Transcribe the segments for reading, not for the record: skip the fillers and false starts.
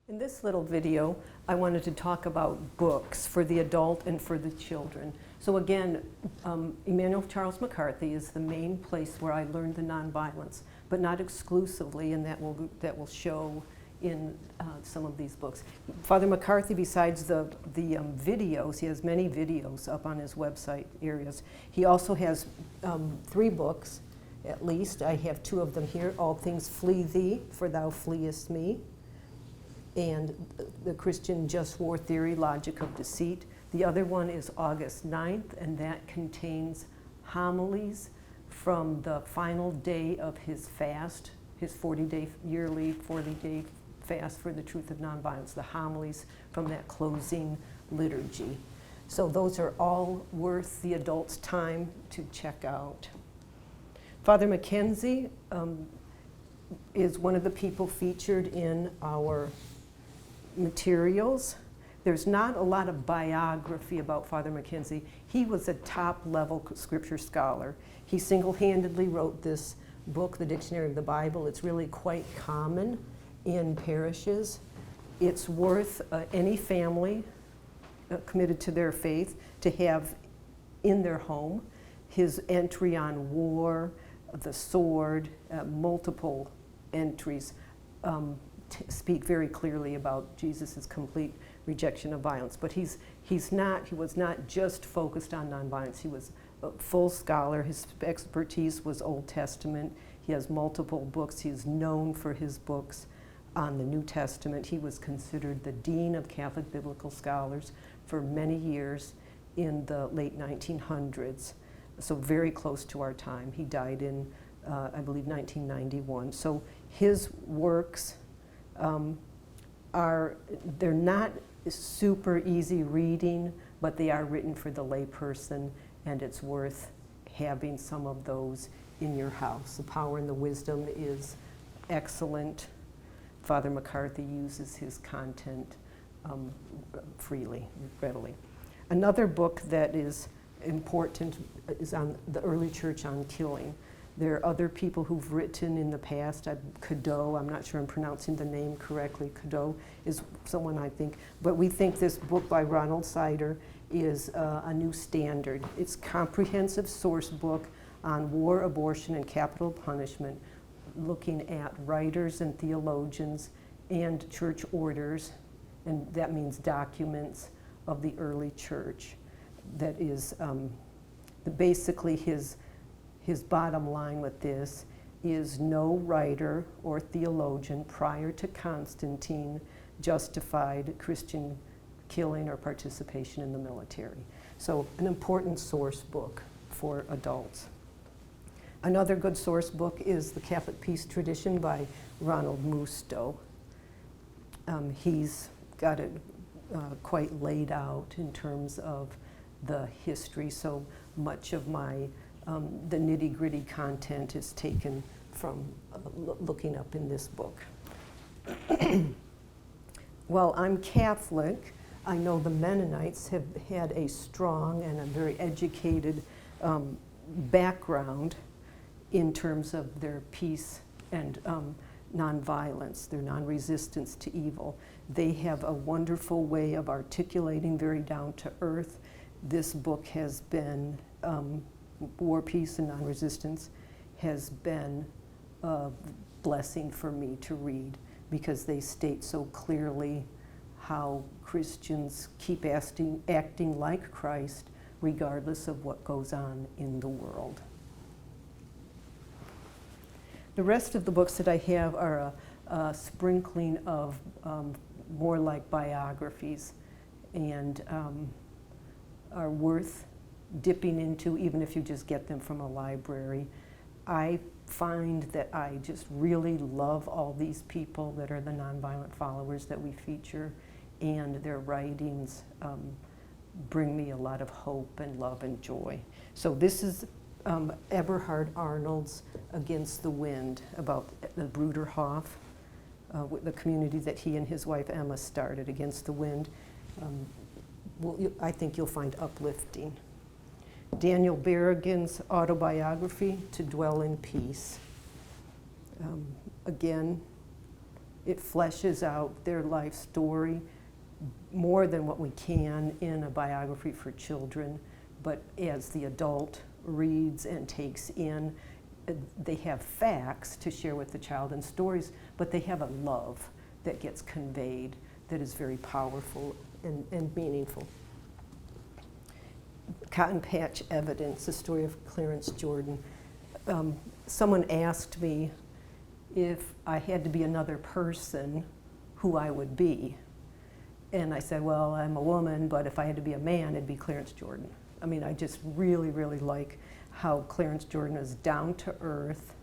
In this little video, I wanted to talk about books for the adult and for the children. So again, Emanuel Charles McCarthy is the main place where I learned the nonviolence, but not exclusively, and that will show in some of these books. Father McCarthy, besides the videos, he has many videos up on his website areas. He also has 3 books, at least. I have 2 of them here. All Things Flee Thee, For Thou Fleest Me, and The Christian Just War Theory, Logic of Deceit. The other one is August 9th, and that contains homilies from the final day of his fast, his 40-day, yearly 40-day fast for the truth of nonviolence, the homilies from that closing liturgy. So those are all worth the adult's time to check out. Father Mackenzie is one of the people featured in our materials. There's not a lot of biography about Father Mackenzie. He was a top-level scripture scholar. He single-handedly wrote this book, the Dictionary of the Bible. It's really quite common in parishes. It's worth any family committed to their faith to have in their home. His entry on war, the sword, multiple entries speak very clearly about Jesus' complete rejection of violence. But he was not just focused on nonviolence. He was a full scholar. His expertise was Old Testament. He has multiple books. He is known for his books on the New Testament. He was considered the dean of Catholic biblical scholars for many years in the late 1900s, so very close to our time. He died in, I believe, 1991. So his works they're not super easy reading, but they are written for the layperson, and it's worth having some of those in your house. The Power and the Wisdom is excellent. Father McCarthy uses his content freely, readily. Another book that is important is on the early church on killing. There are other people who've written in the past. Cadeau, I'm not sure I'm pronouncing the name correctly. Cadeau is someone I think, but we think this book by Ronald Sider is a new standard. It's a comprehensive source book on war, abortion, and capital punishment, looking at writers and theologians and church orders, and that means documents of the early church. That is basically his bottom line with this is no writer or theologian prior to Constantine justified Christian killing or participation in the military. So an important source book for adults. Another good source book is The Catholic Peace Tradition by Ronald Musto. He's got it quite laid out in terms of the history, so much of my the nitty-gritty content is taken from looking up in this book. While I'm Catholic, I know the Mennonites have had a strong and a very educated background in terms of their peace and nonviolence, their non-resistance to evil. They have a wonderful way of articulating very down to earth. This book has been War, Peace, and Non-Resistance has been a blessing for me to read because they state so clearly how Christians keep acting like Christ regardless of what goes on in the world. The rest of the books that I have are a sprinkling of more like biographies and are worth dipping into, even if you just get them from a library. I find that I just really love all these people that are the nonviolent followers that we feature, and their writings bring me a lot of hope and love and joy. So this is Eberhard Arnold's Against the Wind, about the Bruderhof, the community that he and his wife Emma started, Against the Wind. I think you'll find uplifting. Daniel Berrigan's autobiography, To Dwell in Peace. Again, It fleshes out their life story more than what we can in a biography for children, but as the adult reads and takes in, they have facts to share with the child and stories, but they have a love that gets conveyed that is very powerful and meaningful. Cotton Patch Evidence, the story of Clarence Jordan. Someone asked me if I had to be another person, who I would be. And I said, well, I'm a woman, but if I had to be a man, it'd be Clarence Jordan. I mean, I just really, really like how Clarence Jordan is down to earth.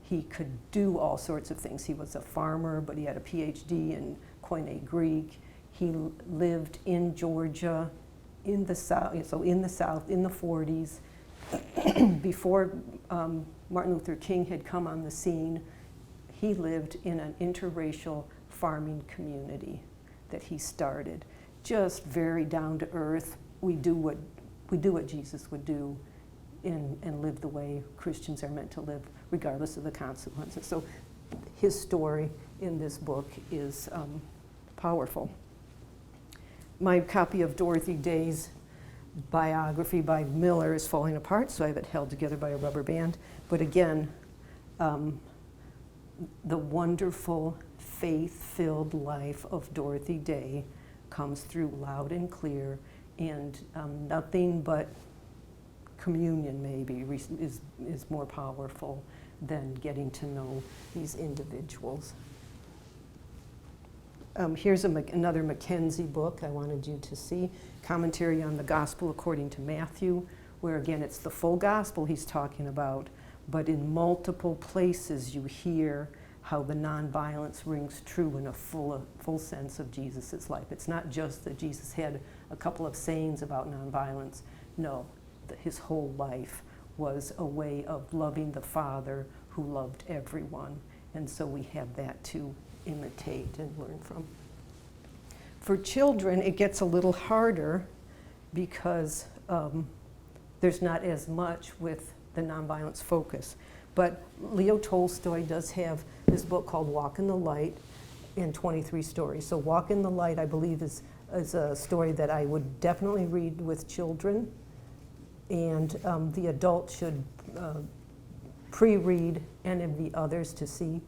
He could do all sorts of things. He was a farmer, but he had a PhD in Koine Greek. He lived in Georgia, in the South, so in the South, in the 40s, before Martin Luther King had come on the scene. He lived in an interracial farming community that he started. Just very down to earth. We do what Jesus would do and live the way Christians are meant to live, regardless of the consequences. So his story in this book is powerful. My copy of Dorothy Day's biography by Miller is falling apart, so I have it held together by a rubber band. But again, the wonderful, faith-filled life of Dorothy Day comes through loud and clear, and nothing but communion maybe is more powerful than getting to know these individuals. Here's another Mackenzie book I wanted you to see, Commentary on the Gospel According to Matthew, where again it's the full gospel he's talking about, but in multiple places you hear how the nonviolence rings true in a full sense of Jesus' life. It's not just that Jesus had a couple of sayings about nonviolence. No, his whole life was a way of loving the Father who loved everyone. And so we have that to imitate and learn from. For children, it gets a little harder because there's not as much with the nonviolence focus. But Leo Tolstoy does have this book called Walk in the Light in 23 stories. So Walk in the Light, I believe, is a story that I would definitely read with children. And the adult should pre-read any of the others to see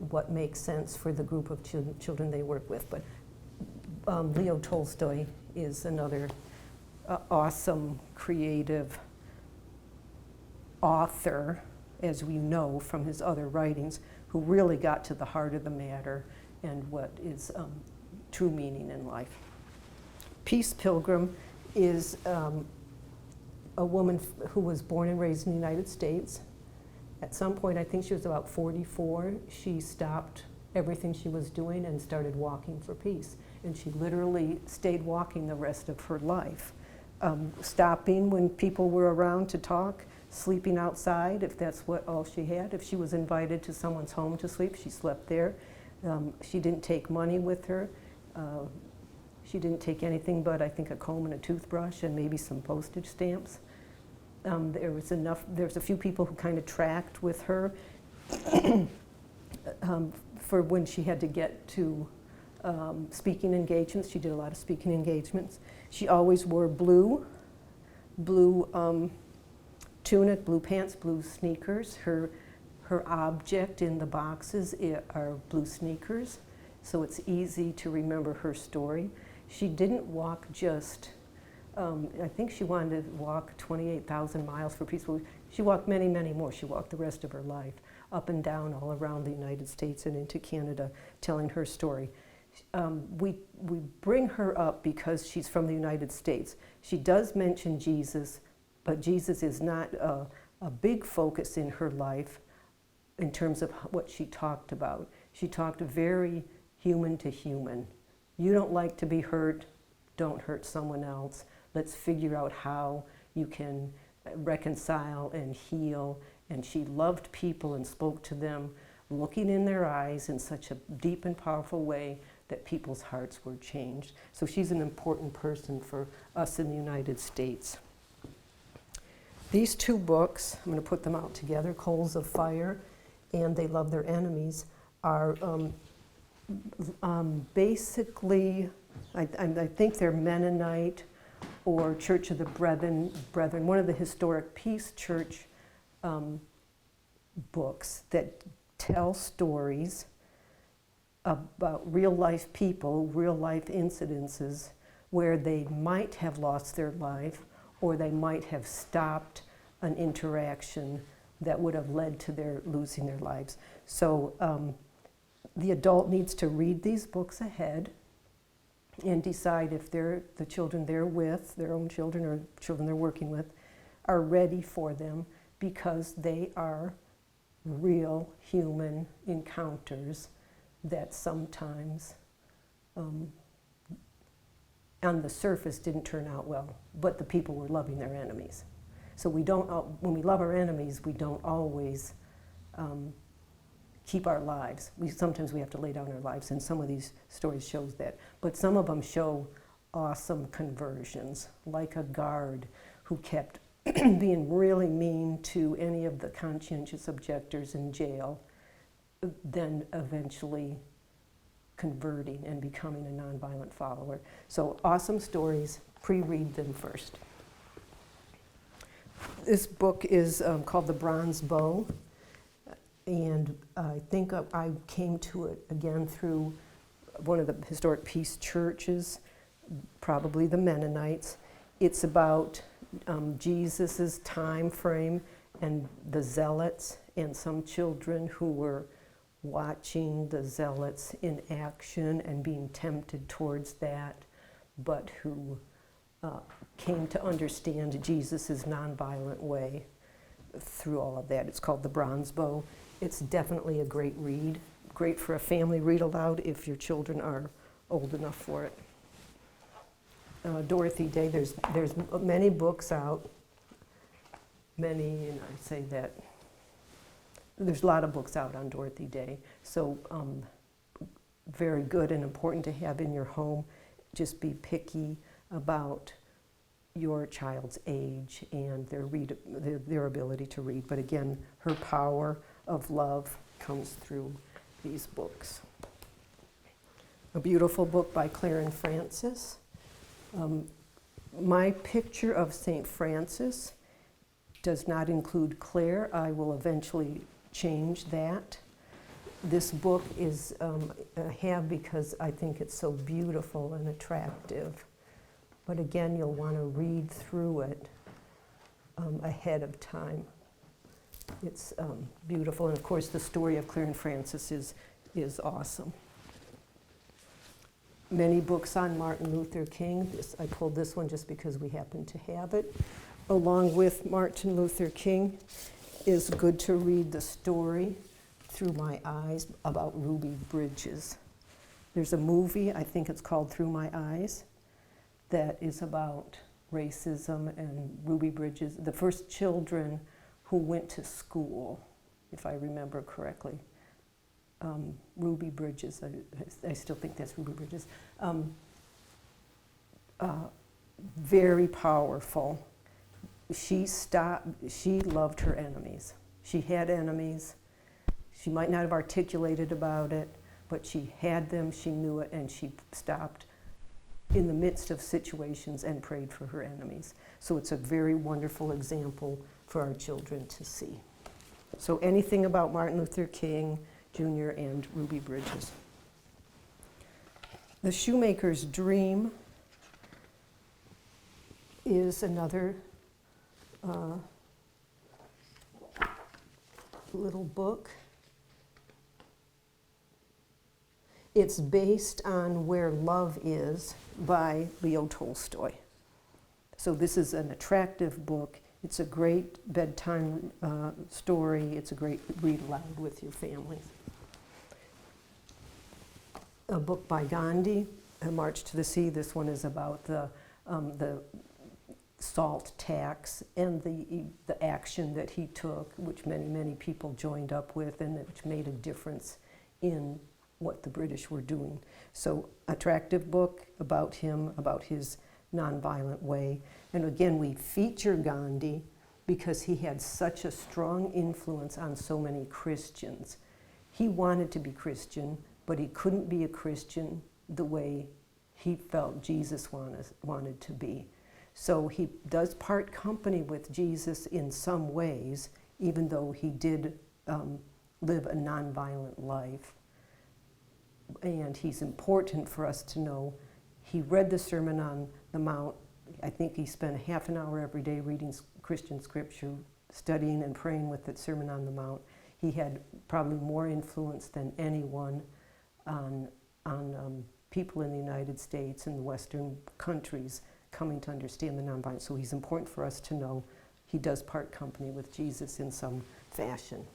what makes sense for the group of children they work with. But Leo Tolstoy is another awesome, creative author, as we know from his other writings, who really got to the heart of the matter and what is true meaning in life. Peace Pilgrim is a woman who was born and raised in the United States. At some point, I think she was about 44, she stopped everything she was doing and started walking for peace. And she literally stayed walking the rest of her life, stopping when people were around to talk, sleeping outside if that's all she had. If she was invited to someone's home to sleep, she slept there. She didn't take money with her. She didn't take anything but, I think, a comb and a toothbrush and maybe some postage stamps. There was a few people who kind of tracked with her for when she had to get to speaking engagements. She did a lot of speaking engagements. She always wore blue tunic, blue pants, blue sneakers. Her object in the boxes are blue sneakers, so it's easy to remember her story. She didn't walk just, I think she wanted to walk 28,000 miles for peace. She walked many, many more. She walked the rest of her life, up and down all around the United States and into Canada, telling her story. We bring her up because she's from the United States. She does mention Jesus, but Jesus is not a big focus in her life in terms of what she talked about. She talked very human to human. You don't like to be hurt, don't hurt someone else. Let's figure out how you can reconcile and heal. And she loved people and spoke to them, looking in their eyes in such a deep and powerful way that people's hearts were changed. So she's an important person for us in the United States. These two books, I'm going to put them out together, Coals of Fire and They Love Their Enemies, are Basically, I think they're Mennonite or Church of the Brethren, one of the historic Peace Church books that tell stories about real life people, real life incidences where they might have lost their life or they might have stopped an interaction that would have led to their losing their lives. So the adult needs to read these books ahead and decide if the children they're with, their own children or children they're working with, are ready for them, because they are real human encounters that sometimes on the surface didn't turn out well, but the people were loving their enemies. So we don't, when we love our enemies, we don't always keep our lives. Sometimes we have to lay down our lives, and some of these stories shows that. But some of them show awesome conversions, like a guard who kept being really mean to any of the conscientious objectors in jail, then eventually converting and becoming a nonviolent follower. So awesome stories, pre-read them first. This book is called The Bronze Bow, and I think I came to it again through one of the historic Peace churches, probably the Mennonites. It's about Jesus's time frame and the zealots and some children who were watching the zealots in action and being tempted towards that, but who came to understand Jesus' nonviolent way through all of that. It's called The Bronze Bow. It's definitely a great read, great for a family read aloud if your children are old enough for it. Dorothy Day, there's many books out, many, and I say that, there's a lot of books out on Dorothy Day, so very good and important to have in your home. Just be picky about your child's age and their ability to read. But again, her power of love comes through these books. A beautiful book by Claire and Francis. My picture of St. Francis does not include Claire. I will eventually change that. This book is I have because I think it's so beautiful and attractive. But again, you'll want to read through it ahead of time. It's beautiful, and of course the story of Claire and Francis is awesome. Many books on Martin Luther King. I pulled this one just because we happen to have it. Along with Martin Luther King, is good to read the story Through My Eyes about Ruby Bridges. There's a movie, I think it's called Through My Eyes, that is about racism and Ruby Bridges, the first children who went to school, if I remember correctly. Ruby Bridges, I still think that's Ruby Bridges. Very powerful. She loved her enemies. She had enemies. She might not have articulated about it, but she had them, she knew it, and she stopped in the midst of situations and prayed for her enemies. So it's a very wonderful example for our children to see. So anything about Martin Luther King Jr. and Ruby Bridges. The Shoemaker's Dream is another little book. It's based on Where Love Is by Leo Tolstoy. So this is an attractive book. It's a great bedtime story. It's a great read aloud with your family. A book by Gandhi, A March to the Sea. This one is about the salt tax and the action that he took, which many people joined up with, and which made a difference in what the British were doing. So attractive book about him, about his nonviolent way. And again, we feature Gandhi because he had such a strong influence on so many Christians. He wanted to be Christian, but he couldn't be a Christian the way he felt Jesus wanted to be. So he does part company with Jesus in some ways, even though he did live a nonviolent life. And he's important for us to know. He read the Sermon on the Mount. I think he spent half an hour every day reading Christian scripture, studying and praying with the Sermon on the Mount. He had probably more influence than anyone on people in the United States and the Western countries coming to understand the nonviolence. So he's important for us to know. He does part company with Jesus in some fashion.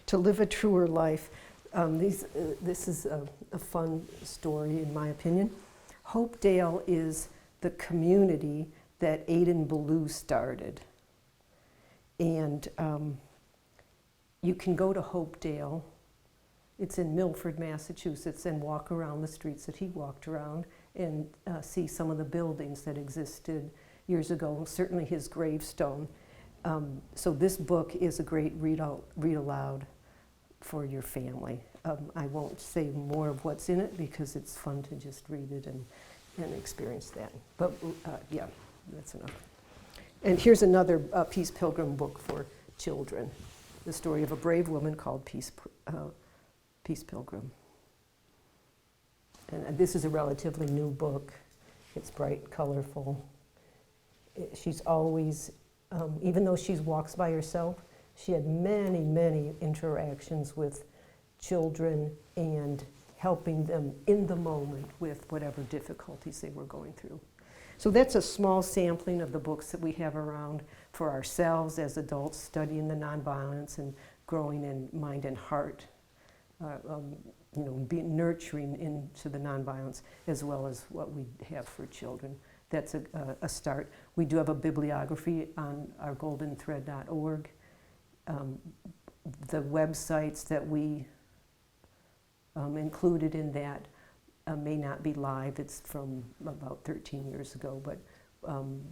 To live a truer life. This is a fun story, in my opinion. Hopedale is the community that Aidan Ballou started. And you can go to Hopedale. It's in Milford, Massachusetts, and walk around the streets that he walked around and see some of the buildings that existed years ago, certainly his gravestone. So this book is a great read aloud for your family. I won't say more of what's in it because it's fun to just read it and experience that. But yeah, that's enough. And here's another Peace Pilgrim book for children. The story of a brave woman called Peace Pilgrim. And this is a relatively new book. It's bright, colorful. She's always, even though she walks by herself, she had many, many interactions with children and helping them in the moment with whatever difficulties they were going through. So that's a small sampling of the books that we have around for ourselves as adults studying the nonviolence and growing in mind and heart, being nurturing into the nonviolence, as well as what we have for children. That's a start. We do have a bibliography on our goldenthread.org. The websites that we included in that may not be live. It's from about 13 years ago, but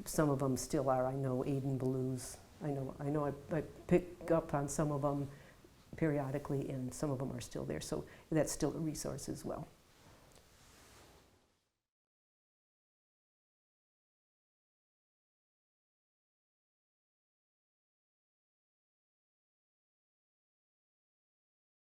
some of them still are. I know Aidan Ballou's. I know I pick up on some of them periodically, and some of them are still there. So that's still a resource as well.